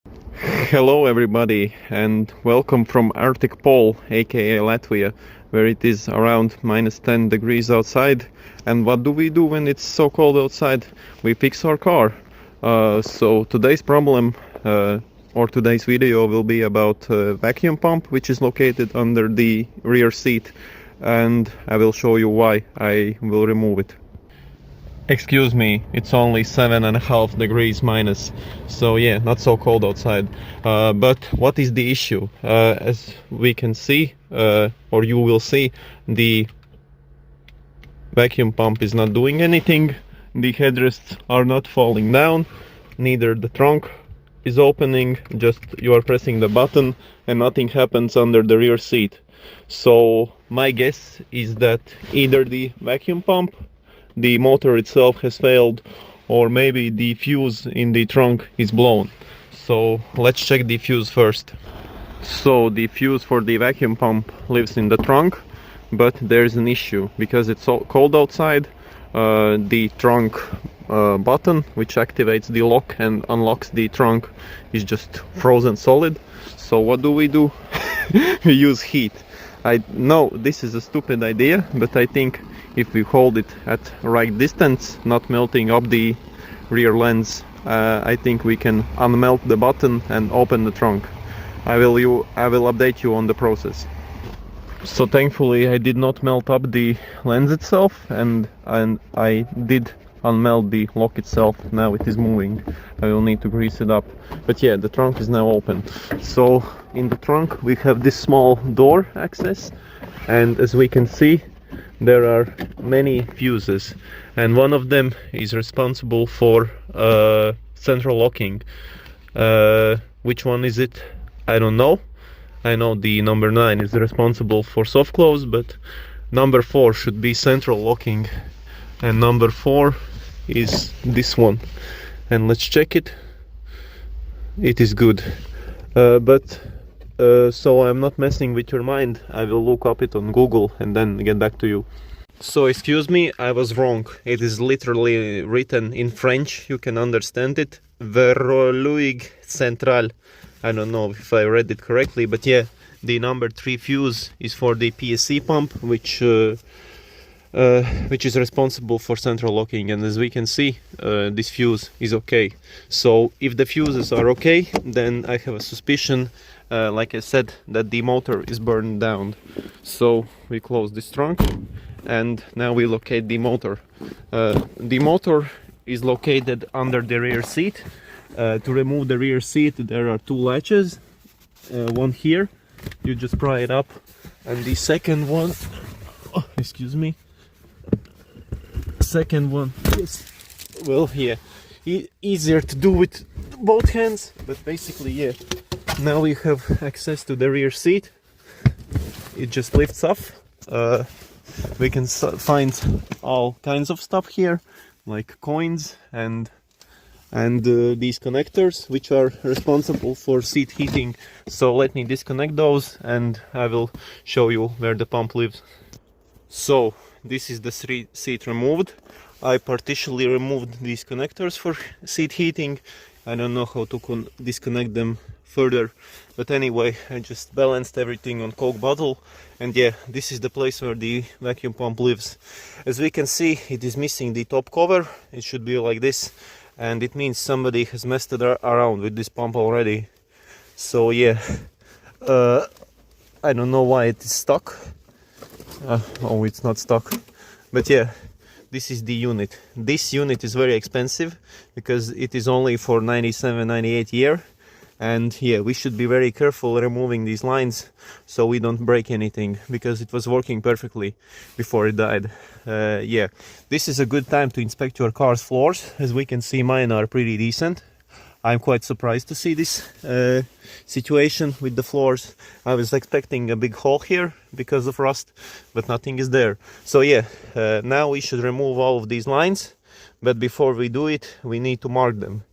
Hello everybody and welcome from Arctic Pole, aka Latvia, where it is around -10 degrees outside. And what do we do when it's so cold outside? We fix our car. So today's problem or today's video will be about vacuum pump, which is located under the rear seat, and I will show you why I will remove it. Excuse me, it's only 7.5 degrees minus, so yeah, not so cold outside. But what is the issue? As we can see, or you will see, the vacuum pump is not doing anything, the headrests are not falling down, neither the trunk is opening, just you are pressing the button and nothing happens under the rear seat. So my guess is that either the vacuum pump, the motor itself has failed, or maybe the fuse in the trunk is blown. So let's check the fuse first. So the fuse for the vacuum pump lives in the trunk, but there's an issue because it's so cold outside. The trunk button, which activates the lock and unlocks the trunk, is just frozen solid. So what do? We use heat. I know this is a stupid idea, but I think if we hold it at right distance, not melting up the rear lens, I think we can unmelt the button and open the trunk. I will update you on the process. So thankfully I did not melt up the lens itself, and I did unmelt the lock itself. Now it is moving. I will need to grease it up. But yeah, the trunk is now open. So in the trunk we have this small door access, and as we can see, there are many fuses, and one of them is responsible for central locking. Which one is it? I don't know. I know the number 9 is responsible for soft close, but number 4 should be central locking, and number 4 is this one. And let's check it. It is good. So I'm not messing with your mind. I will look up it on Google and then get back to you. So excuse me, I was wrong. It is literally written in French. You can understand it. Verrouilling central. I don't know if I read it correctly, but yeah, the number 3 fuse is for the PSE pump, which is responsible for central locking. And as we can see, this fuse is okay. So if the fuses are okay, then I have a suspicion, like I said, that the motor is burned down. So we close this trunk, and now we locate the motor. The motor is located under the rear seat. To remove the rear seat, there are 2 latches. One here, you just pry it up, and the second one, excuse me, second one is, well, yeah, easier to do with both hands, but basically, yeah, now we have access to the rear seat. It just lifts off. We can find all kinds of stuff here, like coins and these connectors, which are responsible for seat heating. So let me disconnect those and I will show you where the pump lives. So this is the seat removed. I partially removed these connectors for seat heating. I don't know how to disconnect them further, but anyway, I just balanced everything on Coke bottle, and yeah, this is the place where the vacuum pump lives. As we can see, it is missing the top cover. It should be like this, and it means somebody has messed it around with this pump already. So yeah, I don't know why it is stuck. Oh, it's not stuck, but yeah, this is the unit. This unit is very expensive because it is only for 97-98 year, and yeah, we should be very careful removing these lines so we don't break anything, because it was working perfectly before it died. Yeah, this is a good time to inspect your car's floors. As we can see, mine are pretty decent. I'm quite surprised to see this situation with the floors. I was expecting a big hole here because of rust, but nothing is there. So yeah, now we should remove all of these lines, but before we do it, we need to mark them.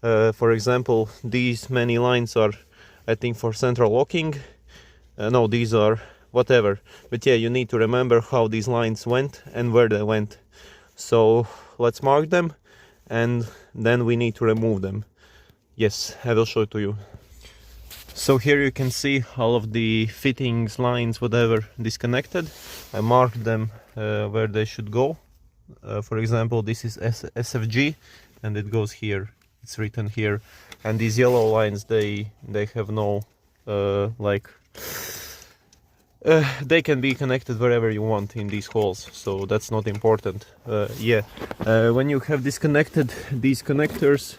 For example, these many lines are, I think, for central locking. No, these are whatever. But yeah, you need to remember how these lines went and where they went. So let's mark them, and then we need to remove them. Yes, I will show it to you. So here you can see all of the fittings, lines, whatever disconnected. I marked them where they should go. For example, this is SFG and it goes here. It's written here. And these yellow lines, they have no they can be connected wherever you want in these holes, so that's not important. When you have disconnected these connectors,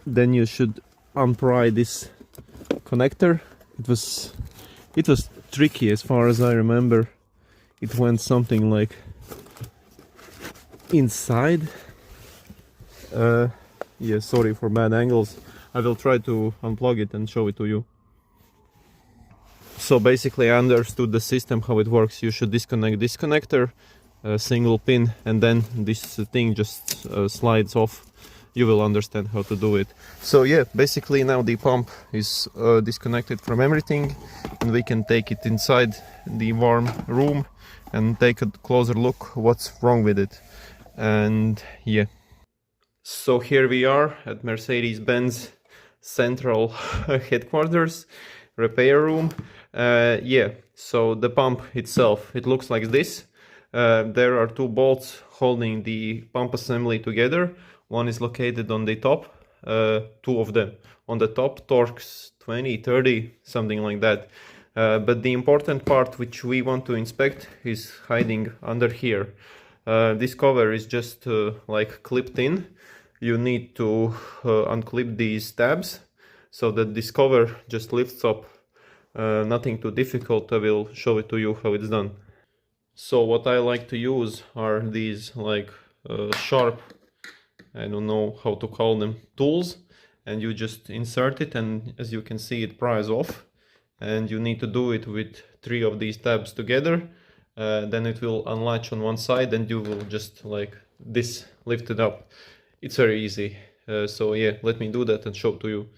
then you should unpry this connector. It was tricky as far as I remember. It went something like inside. Yeah, sorry for bad angles. I will try to unplug it and show it to you. So basically I understood the system, how it works. You should disconnect this connector, a single pin, and then this thing just slides off. You will understand how to do it. So yeah, basically now the pump is disconnected from everything, and we can take it inside the warm room and take a closer look what's wrong with it. And yeah, so here we are at Mercedes-Benz central headquarters repair room. Yeah, so the pump itself, it looks like this. There are two bolts holding the pump assembly together. One is located on the top, two of them on the top, torques 20, 30, something like that. But the important part which we want to inspect is hiding under here. This cover is just like clipped in. You need to unclip these tabs so that this cover just lifts up. Nothing too difficult. I will show it to you how it's done. So what I like to use are these like sharp, I don't know how to call them, tools, and you just insert it, and as you can see it pries off, and you need to do it with 3 of these tabs together. Then it will unlatch on one side and you will just like this lift it up. It's very easy. So yeah, let me do that and show to you.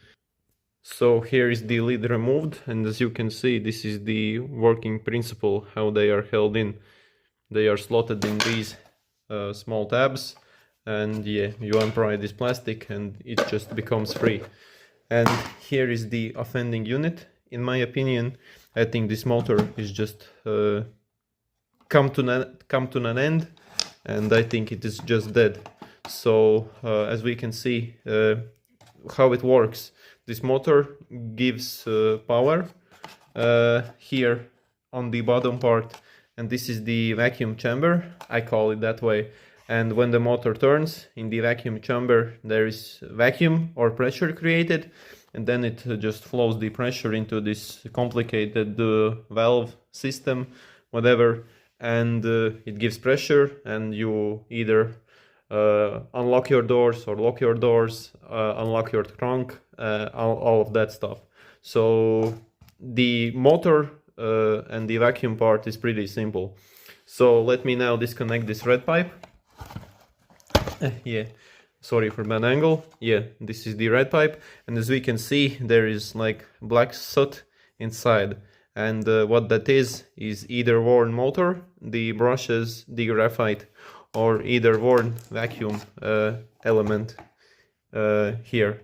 So here is the lid removed, and as you can see, this is the working principle, how they are held in. They are slotted in these small tabs, and yeah, you unpry this plastic and it just becomes free. And here is the offending unit. In my opinion, I think this motor is just come to an end, and I think it is just dead. So as we can see how it works. This motor gives power here on the bottom part, and this is the vacuum chamber, I call it that way. And when the motor turns in the vacuum chamber, there is vacuum or pressure created, and then it just flows the pressure into this complicated valve system, whatever, and it gives pressure, and you either unlock your doors or lock your doors, unlock your trunk, all of that stuff. So the motor and the vacuum part is pretty simple. So let me now disconnect this red pipe. Yeah, sorry for bad angle. Yeah, this is the red pipe, and as we can see, there is like black soot inside, and what that is either worn motor, the brushes, the graphite, or either worn vacuum element here.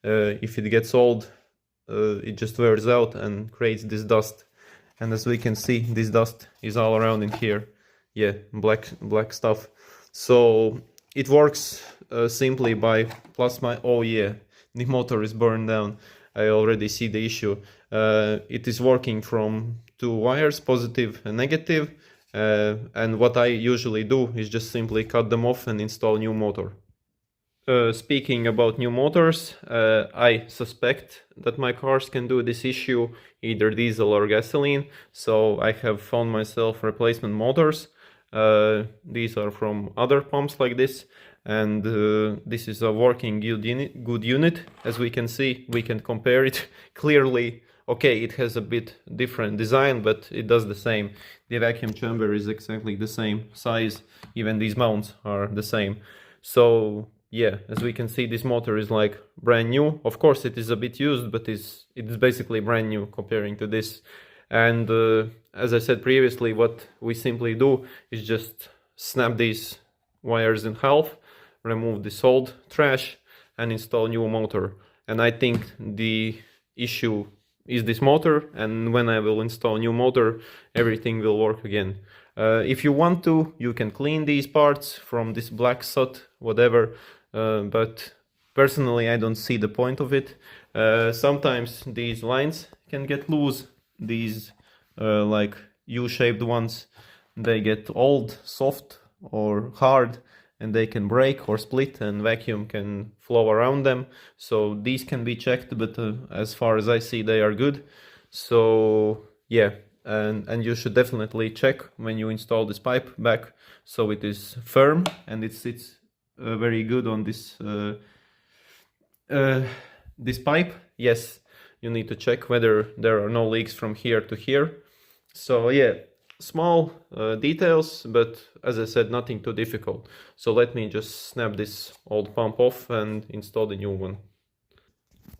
If it gets old, it just wears out and creates this dust. And as we can see, this dust is all around in here. Yeah, black stuff. So it works simply by oh yeah, the motor is burned down. I already see the issue. It is working from 2 wires, positive and negative. And what I usually do is just simply cut them off and install new motor. Speaking about new motors, I suspect that my cars can do this issue, either diesel or gasoline, so I have found myself replacement motors. These are from other pumps like this, and this is a working good unit. As we can see, we can compare it clearly. Okay, it has a bit different design, but it does the same. The vacuum chamber is exactly the same size, even these mounts are the same. So yeah, as we can see, this motor is like brand new. Of course it is a bit used, but it is basically brand new comparing to this. And as I said previously, what we simply do is just snap these wires in half, remove this old trash, and install new motor. And I think the issue is this motor, and when I will install new motor, everything will work again. If you want to, you can clean these parts from this black soot, whatever, but personally I don't see the point of it. Sometimes these lines can get loose, these like U-shaped ones, they get old, soft or hard, and they can break or split, and vacuum can flow around them. So these can be checked, but as far as I see, they are good. So yeah, and you should definitely check when you install this pipe back, so it is firm and it sits very good on this this pipe. Yes, you need to check whether there are no leaks from here to here. So yeah, small details, but as I said, nothing too difficult. So let me just snap this old pump off and install the new one.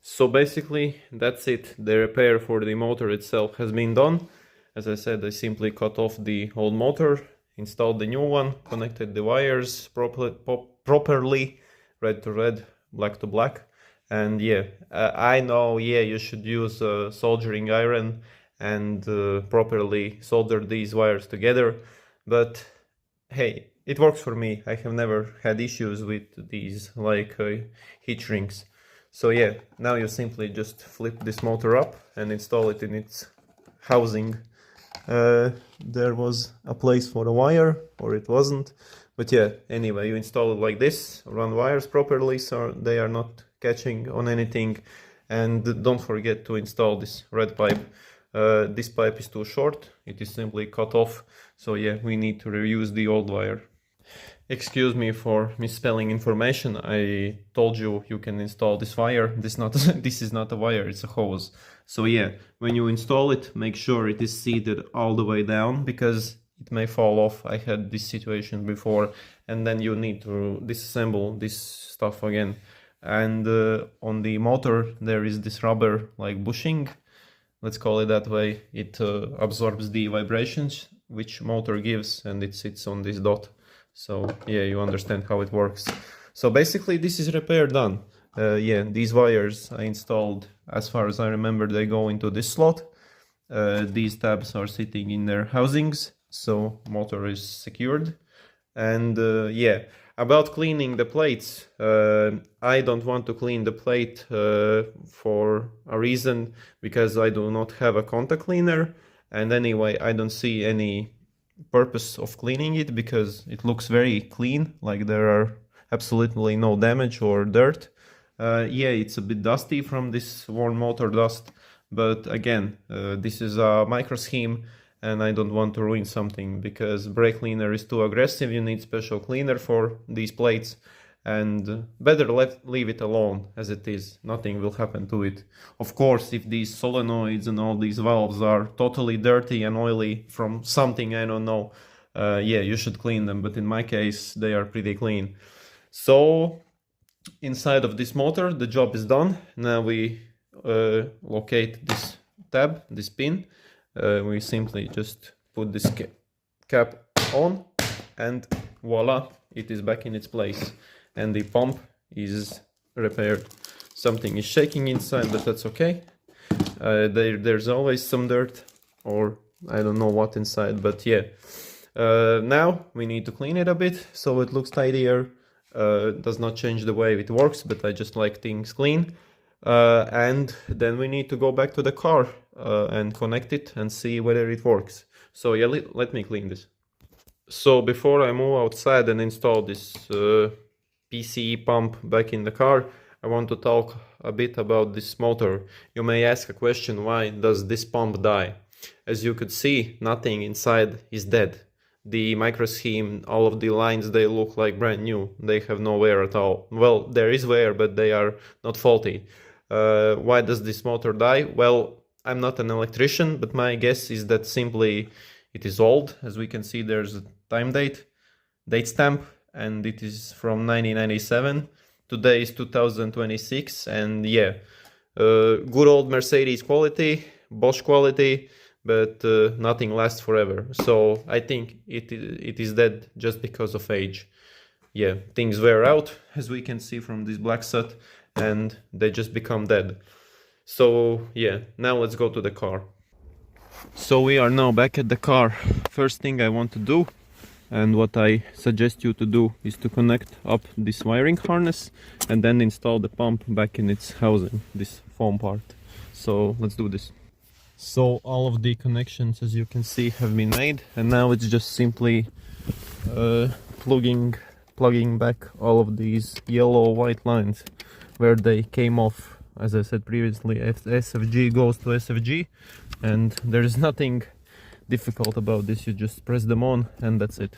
So basically that's it. The repair for the motor itself has been done. As I said, I simply cut off the old motor, installed the new one, connected the wires properly, red to red, black to black. And yeah, I know, yeah, you should use soldering iron and properly solder these wires together, but hey, it works for me. I have never had issues with these like heat shrinks. So yeah, now you simply just flip this motor up and install it in its housing. There was a place for a wire, or it wasn't, but yeah, anyway, you install it like this, run wires properly so they are not catching on anything, and don't forget to install this red pipe. This pipe is too short, it is simply cut off, so yeah, we need to reuse the old wire. Excuse me for misspelling information. I told you you can install this wire. This is not a wire, it's a hose. So yeah, when you install it, make sure it is seated all the way down, because it may fall off. I had this situation before, and then you need to disassemble this stuff again. And on the motor there is this rubber like bushing, let's call it that way. It absorbs the vibrations which motor gives, and it sits on this dot. So yeah, you understand how it works. So basically this is repair done. Yeah, these wires I installed, as far as I remember, they go into this slot. These tabs are sitting in their housings, so motor is secured. And yeah, about cleaning the plates, I don't want to clean the plate for a reason, because I do not have a contact cleaner, and anyway I don't see any purpose of cleaning it, because it looks very clean, like there are absolutely no damage or dirt. Yeah, it's a bit dusty from this worn motor dust, but again, this is a micro scheme and I don't want to ruin something, because brake cleaner is too aggressive. You need special cleaner for these plates, and better leave it alone as it is. Nothing will happen to it. Of course, if these solenoids and all these valves are totally dirty and oily from something, I don't know, yeah, you should clean them, but in my case they are pretty clean. So inside of this motor the job is done. Now we locate this tab, this pin. We simply just put this cap on, and voila, it is back in its place, and the pump is repaired. Something is shaking inside, but that's okay. There's always some dirt, or I don't know what inside, but yeah. Now we need to clean it a bit so it looks tidier. Does not change the way it works, but I just like things clean. And then we need to go back to the car and connect it and see whether it works. So yeah, let me clean this. So before I move outside and install this PSE pump back in the car, I want to talk a bit about this motor. You may ask a question, why does this pump die? As you could see, nothing inside is dead. The microscheme, all of the lines, they look like brand new. They have no wear at all. Well, there is wear, but they are not faulty. Why does this motor die? Well, I'm not an electrician, but my guess is that simply it is old. As we can see, there's a time date stamp, and it is from 1997. Today is 2026, and yeah, good old Mercedes quality, Bosch quality, but nothing lasts forever. So I think it is dead just because of age. yeah, things wear out, as we can see from this black set, and they just become dead. So yeah, now let's go to the car. So we are now back at the car. First thing I want to do, and what I suggest you to do, is to connect up this wiring harness and then install the pump back in its housing, this foam part. So let's do this. So all of the connections, as you can see, have been made, and now it's just simply plugging back all of these yellow white lines where they came off. As I said previously, SFG goes to SFG, and there is nothing difficult about this. You just press them on and that's it.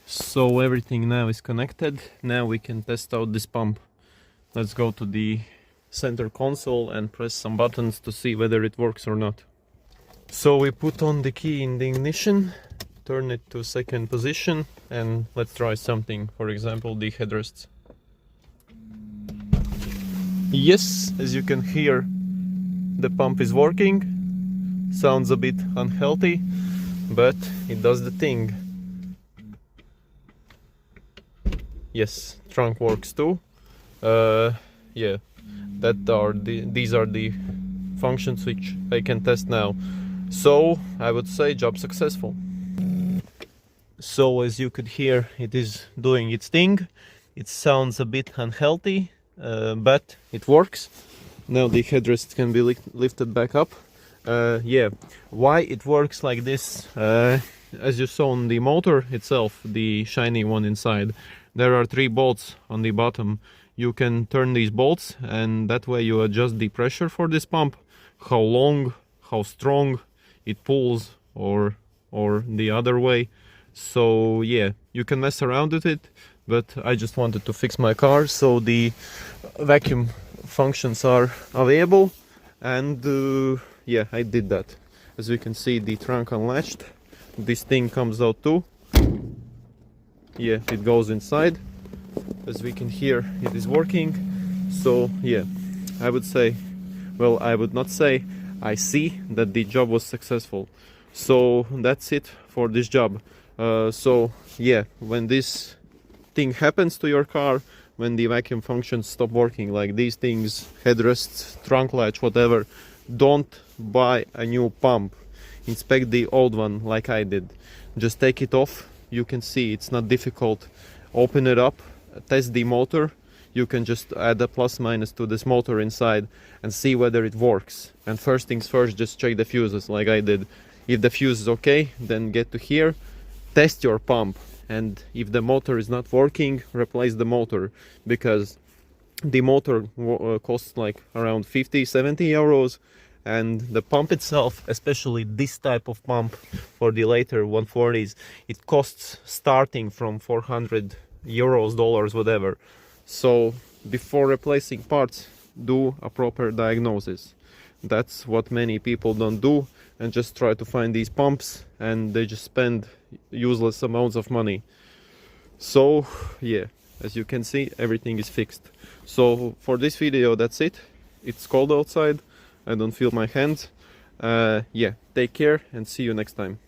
So everything now is connected. Now we can test out this pump. Let's go to the center console and press some buttons to see whether it works or not. So we put on the key in the ignition, turn it to second position, and let's try something, for example the headrests. Yes, as you can hear, the pump is working. Sounds a bit unhealthy, but it does the thing. Yes, trunk works too. Yeah, these are the functions which I can test now. So I would say job successful. So as you could hear, it is doing its thing. It sounds a bit unhealthy, but it works. Now the headrest can be lifted back up. Yeah, why it works like this, as you saw on the motor itself, the shiny one inside, there are 3 bolts on the bottom. You can turn these bolts, and that way you adjust the pressure for this pump, how long, how strong it pulls, or the other way. So yeah, you can mess around with it, but I just wanted to fix my car, so the vacuum functions are available, and yeah, I did that. As you can see, the trunk unlatched, this thing comes out too. Yeah, it goes inside. As we can hear, it is working. So yeah, I would say, well, I would not say, I see that the job was successful. So that's it for this job. So yeah, when this thing happens to your car, when the vacuum functions stop working, like these things, headrests, trunk latch, whatever, don't buy a new pump. Inspect the old one like I did. Just take it off. You can see it's not difficult. Open it up, test the motor. You can just add a plus minus to this motor inside and see whether it works. And first things first, just check the fuses like I did. If the fuse is okay, then get to here, test your pump, and if the motor is not working, replace the motor, because the motor costs like around 50-70 euros, and the pump itself, especially this type of pump for the later 140s, it costs starting from 400 euros, dollars, whatever. So before replacing parts, do a proper diagnosis. That's what many people don't do, and just try to find these pumps, and they just spend useless amounts of money. So yeah, as you can see, everything is fixed. So for this video, that's it. It's cold outside, I don't feel my hands. Yeah, take care and see you next time.